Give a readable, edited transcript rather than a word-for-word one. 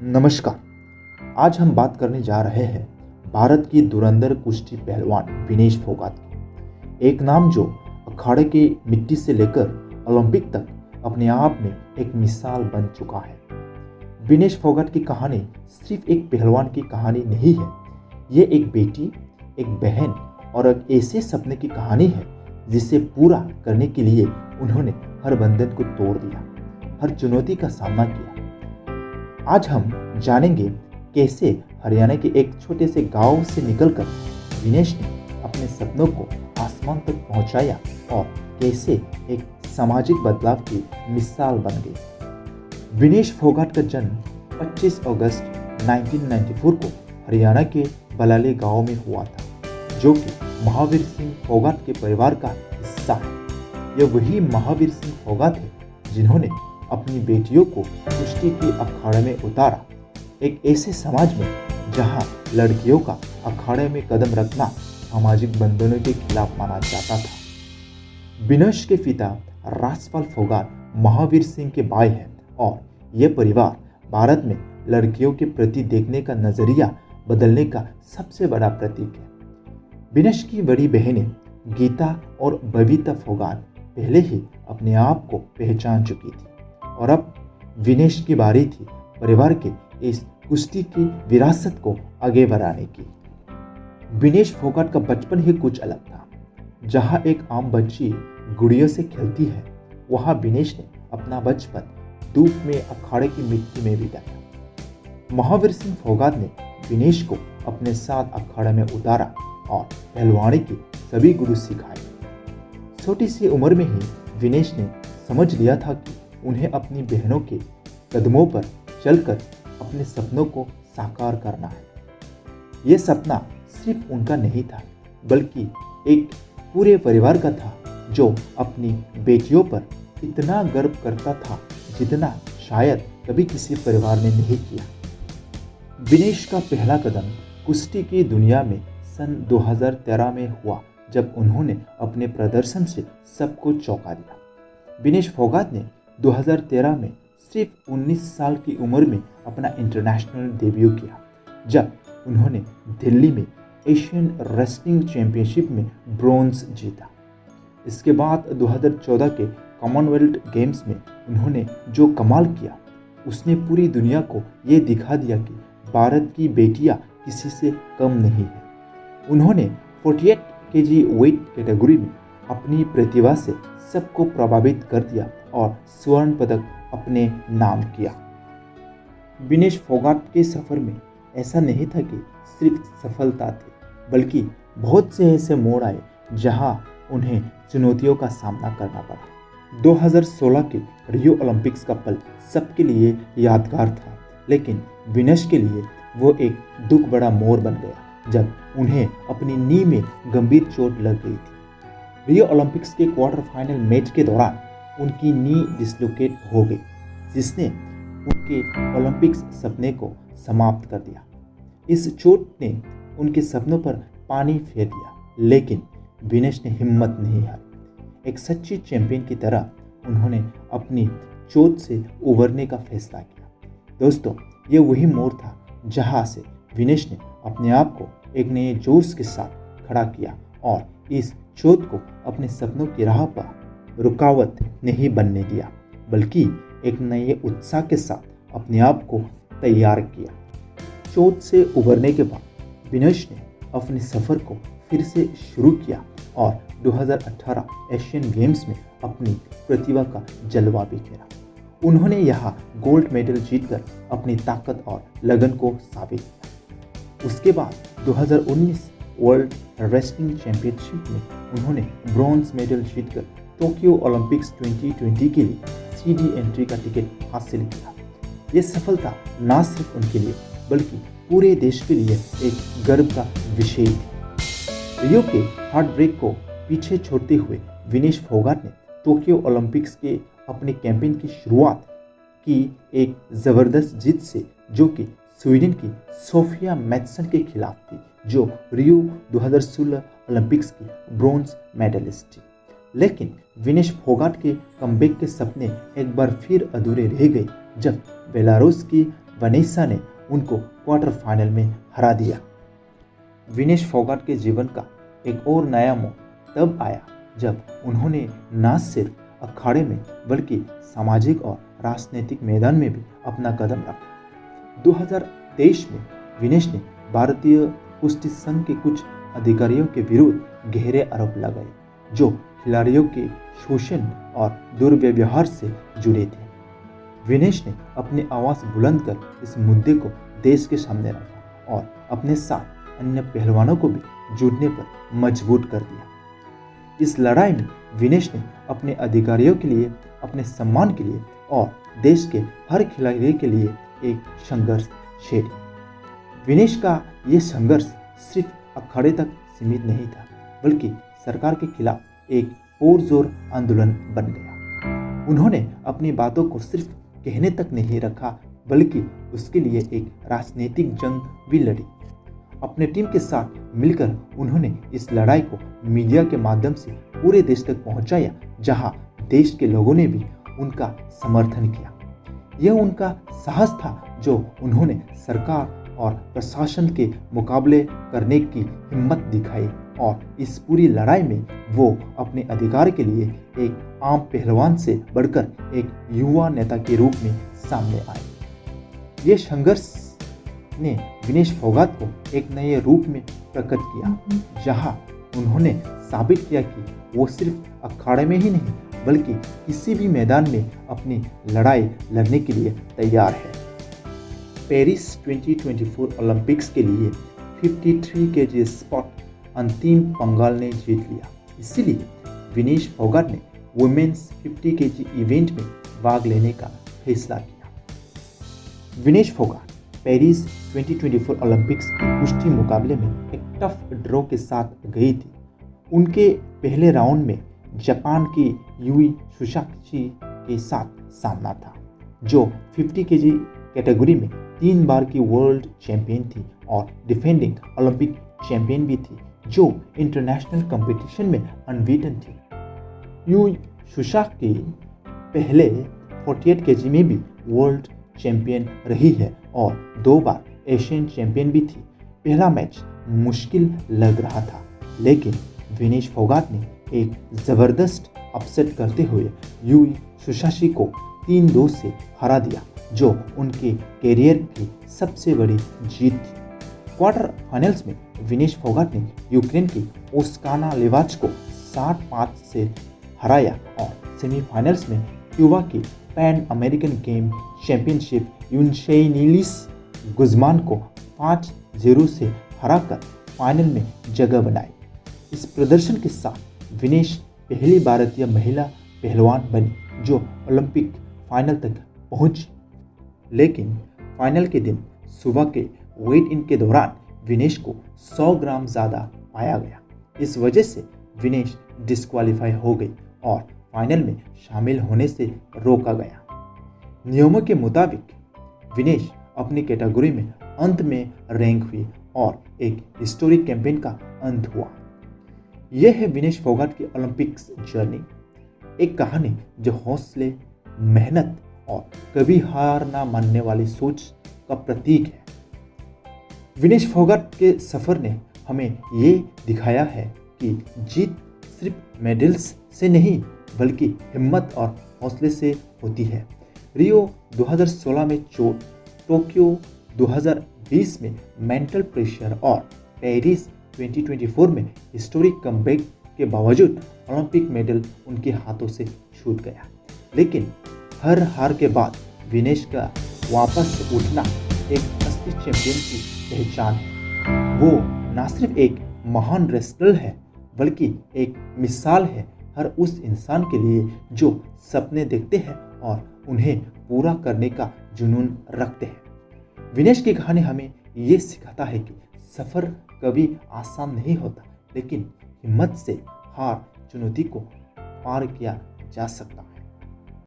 नमस्कार। आज हम बात करने जा रहे हैं भारत की धुरंधर कुश्ती पहलवान विनेश फोगाट की। एक नाम जो अखाड़े की मिट्टी से लेकर ओलंपिक तक अपने आप में एक मिसाल बन चुका है। विनेश फोगाट की कहानी सिर्फ एक पहलवान की कहानी नहीं है, ये एक बेटी, एक बहन और एक ऐसे सपने की कहानी है जिसे पूरा करने के लिए उन्होंने हर बंधन को तोड़ दिया, हर चुनौती का सामना किया। आज हम जानेंगे कैसे हरियाणा के एक छोटे से गांव से निकलकर विनेश ने अपने सपनों को आसमान तक पहुंचाया और कैसे एक सामाजिक बदलाव की मिसाल बन गई। विनेश फोगाट का जन्म 25 अगस्त 1994 को हरियाणा के बलाली गांव में हुआ था, जो कि महावीर सिंह फोगाट के परिवार का हिस्सा है। यह वही महावीर सिंह फोगाट है जिन्होंने अपनी बेटियों को कुश्ती की अखाड़े में उतारा, एक ऐसे समाज में जहां लड़कियों का अखाड़े में कदम रखना सामाजिक बंधनों के खिलाफ माना जाता था। विनेश के पिता राजपाल फोगाट महावीर सिंह के भाई हैं और यह परिवार भारत में लड़कियों के प्रति देखने का नजरिया बदलने का सबसे बड़ा प्रतीक है। विनेश की बड़ी बहनें गीता और बबीता फोगाट पहले ही अपने आप को पहचान चुकी थी और अब विनेश की बारी थी परिवार के इस कुश्ती की विरासत को आगे बढ़ाने की। विनेश फोगाट का बचपन ही कुछ अलग था। जहां एक आम बच्ची गुड़ियों से खेलती है, वहां विनेश ने अपना बचपन धूप में अखाड़े की मिट्टी में बिताया। महावीर सिंह फोगाट ने विनेश को अपने साथ अखाड़े में उतारा और पहलवानी के सभी गुरु सिखाए। छोटी सी उम्र में ही विनेश ने समझ लिया था कि उन्हें अपनी बहनों के कदमों पर चलकर अपने सपनों को साकार करना है। यह सपना सिर्फ उनका नहीं था, बल्कि एक पूरे परिवार का था जो अपनी बेटियों पर इतना गर्व करता था जितना शायद कभी किसी परिवार ने नहीं किया। विनेश का पहला कदम कुश्ती की दुनिया में सन 2013 में हुआ, जब उन्होंने अपने प्रदर्शन से सबको चौंका दिया। विनेश फोगाट ने 2013 में सिर्फ 19 साल की उम्र में अपना इंटरनेशनल डेब्यू किया, जब उन्होंने दिल्ली में एशियन रेसलिंग चैंपियनशिप में ब्रोंज जीता। इसके बाद 2014 के कॉमनवेल्थ गेम्स में उन्होंने जो कमाल किया, उसने पूरी दुनिया को ये दिखा दिया कि भारत की बेटियां किसी से कम नहीं है। उन्होंने 48 केजी वेट कैटेगरी में अपनी प्रतिभा से सबको प्रभावित कर दिया और स्वर्ण पदक अपने नाम किया। विनेश फोगाट के सफर में ऐसा नहीं था कि सिर्फ सफलता थी, बल्कि बहुत से ऐसे मोड़ आए जहां उन्हें चुनौतियों का सामना करना पड़ा। 2016 के रियो ओलंपिक्स का पल सबके लिए यादगार था, लेकिन विनेश के लिए वो एक दुख बड़ा मोड़ बन गया जब उन्हें अपनी नी में गंभीर चोट लग गई थी। रियो ओलंपिक्स के क्वार्टर फाइनल मैच के दौरान उनकी नी डिसलोकेट हो गई, जिसने उनके ओलंपिक्स सपने को समाप्त कर दिया। इस चोट ने उनके सपनों पर पानी फेर दिया, लेकिन विनेश ने हिम्मत नहीं हारी। एक सच्ची चैंपियन की तरह उन्होंने अपनी चोट से उबरने का फैसला किया। दोस्तों, ये वही मोड़ था जहां से विनेश ने अपने आप को एक नए जोश के साथ खड़ा किया और इस चोट को अपने सपनों की राह पर रुकावट नहीं बनने दिया, बल्कि एक नए उत्साह के साथ अपने आप को तैयार किया। चोट से उबरने के बाद विनेश ने अपने सफ़र को फिर से शुरू किया और 2018 एशियन गेम्स में अपनी प्रतिभा का जलवा बिखेरा। उन्होंने यहाँ गोल्ड मेडल जीतकर अपनी ताकत और लगन को साबित किया। उसके बाद 2019 वर्ल्ड रेसलिंग चैंपियनशिप में उन्होंने ब्रॉन्ज मेडल जीतकर टोक्यो ओलंपिक्स 2020 के लिए सीधी एंट्री का टिकट हासिल किया। ये सफलता न सिर्फ उनके लिए बल्कि पूरे देश के लिए एक गर्व का विषय थी। रियो के हार्ट ब्रेक को पीछे छोड़ते हुए विनेश फोगाट ने टोक्यो ओलंपिक्स के अपने कैंपेन की शुरुआत की एक ज़बरदस्त जीत से, जो कि स्वीडन की सोफिया मैथसन के खिलाफ थी, जो रियो 2016 ओलंपिक्स की ब्रोंज मेडलिस्ट थी। लेकिन विनेश फोगाट के कमबैक के सपने एक बार फिर अधूरे रह गए जब बेलारूस की वनेसा ने उनको क्वार्टर फाइनल में हरा दिया। विनेश फोगाट के जीवन का एक और नया मोड़ तब आया जब उन्होंने न सिर्फ अखाड़े में बल्कि सामाजिक और राजनीतिक मैदान में भी अपना कदम रखा। 2023 में विनेश ने भारतीय कुश्ती संघ के कुछ अधिकारियों के विरुद्ध गहरे आरोप लगाए जो खिलाड़ियों के शोषण और दुर्व्यवहार से जुड़े थे। विनेश ने अपनी आवाज़ बुलंद कर इस मुद्दे को देश के सामने रखा और अपने साथ अन्य पहलवानों को भी जुड़ने पर मजबूर कर दिया। इस लड़ाई में विनेश ने अपने अधिकारियों के लिए, अपने सम्मान के लिए और देश के हर खिलाड़ी के लिए एक संघर्ष छेड़ा। विनेश का ये संघर्ष सिर्फ अखाड़े तक सीमित नहीं था, बल्कि सरकार के खिलाफ एक पुरजोर आंदोलन बन गया। उन्होंने अपनी बातों को सिर्फ कहने तक नहीं रखा, बल्कि उसके लिए एक राजनीतिक जंग भी लड़ी। अपने टीम के साथ मिलकर उन्होंने इस लड़ाई को मीडिया के माध्यम से पूरे देश तक पहुंचाया, जहां देश के लोगों ने भी उनका समर्थन किया। यह उनका साहस था जो उन्होंने सरकार और प्रशासन के मुकाबले करने की हिम्मत दिखाई, और इस पूरी लड़ाई में वो अपने अधिकार के लिए एक आम पहलवान से बढ़कर एक युवा नेता के रूप में सामने आए। ये संघर्ष ने विनेश फोगाट को एक नए रूप में प्रकट किया, जहां उन्होंने साबित किया कि वो सिर्फ अखाड़े में ही नहीं बल्कि किसी भी मैदान में अपनी लड़ाई लड़ने के लिए तैयार है। पेरिस 2024 ओलंपिक्स के लिए 53 kg स्पॉट अंतिम पंगाल ने जीत लिया। इसीलिए विनेश फोगाट ने वुमेन्स 50 kg इवेंट में भाग लेने का फैसला किया। विनेश फोगाट पेरिस 2024 ओलंपिक्स के कुश्ती मुकाबले में एक टफ ड्रॉ के साथ गई थी। उनके पहले राउंड में जापान की यूई सुसाकी के साथ सामना था, जो 50 kg कैटेगरी में 3 बार की वर्ल्ड चैंपियन थी और डिफेंडिंग ओलंपिक चैंपियन भी थी, जो इंटरनेशनल कंपटीशन में अनबीटन थी। यूई सुसाकी पहले 48 kg में भी वर्ल्ड चैंपियन रही है और 2 बार एशियन चैंपियन भी थी। पहला मैच मुश्किल लग रहा था, लेकिन विनेश फोगाट ने एक ज़बरदस्त अपसेट करते हुए यूई सुसाकी को 3-2 से हरा दिया, जो उनके कैरियर की सबसे बड़ी जीत थी। क्वार्टर फाइनल्स में विनेश फोगाट ने यूक्रेन की ओस्काना लेवाच को 7-5 से हराया और सेमीफाइनल्स में क्यूबा की पैन अमेरिकन गेम चैंपियनशिप यूनशेनिलिस गुज़मान को 5-0 से हराकर फाइनल में जगह बनाई। इस प्रदर्शन के साथ विनेश पहली भारतीय महिला पहलवान बनी जो ओलंपिक फाइनल तक पहुंची। लेकिन फाइनल के दिन सुबह के वेट इन के दौरान विनेश को 100 ग्राम ज़्यादा पाया गया। इस वजह से विनेश डिस्क्वालीफाई हो गई और फाइनल में शामिल होने से रोका गया। नियमों के मुताबिक विनेश अपनी कैटेगरी में अंत में रैंक हुई और एक हिस्टोरिक कैंपेन का अंत हुआ। यह है विनेश फोगाट की ओलंपिक्स जर्नी, एक कहानी जो हौसले, मेहनत और कभी हार ना मानने वाली सोच का प्रतीक है। विनेश फोगाट के सफ़र ने हमें ये दिखाया है कि जीत सिर्फ मेडल्स से नहीं बल्कि हिम्मत और हौसले से होती है। रियो 2016 में चोट, टोक्यो 2020 में मेंटल प्रेशर और पेरिस 2024 में हिस्टोरिक कमबैक के बावजूद ओलंपिक मेडल उनके हाथों से छूट गया। लेकिन हर हार के बाद विनेश का वापस उठना एक असली चैंपियन की पहचान है। वो न सिर्फ एक महान रेसलर है बल्कि एक मिसाल है हर उस इंसान के लिए जो सपने देखते हैं और उन्हें पूरा करने का जुनून रखते हैं। विनेश की कहानी हमें ये सिखाता है कि सफ़र कभी आसान नहीं होता, लेकिन हिम्मत से हार चुनौती को पार किया जा सकता।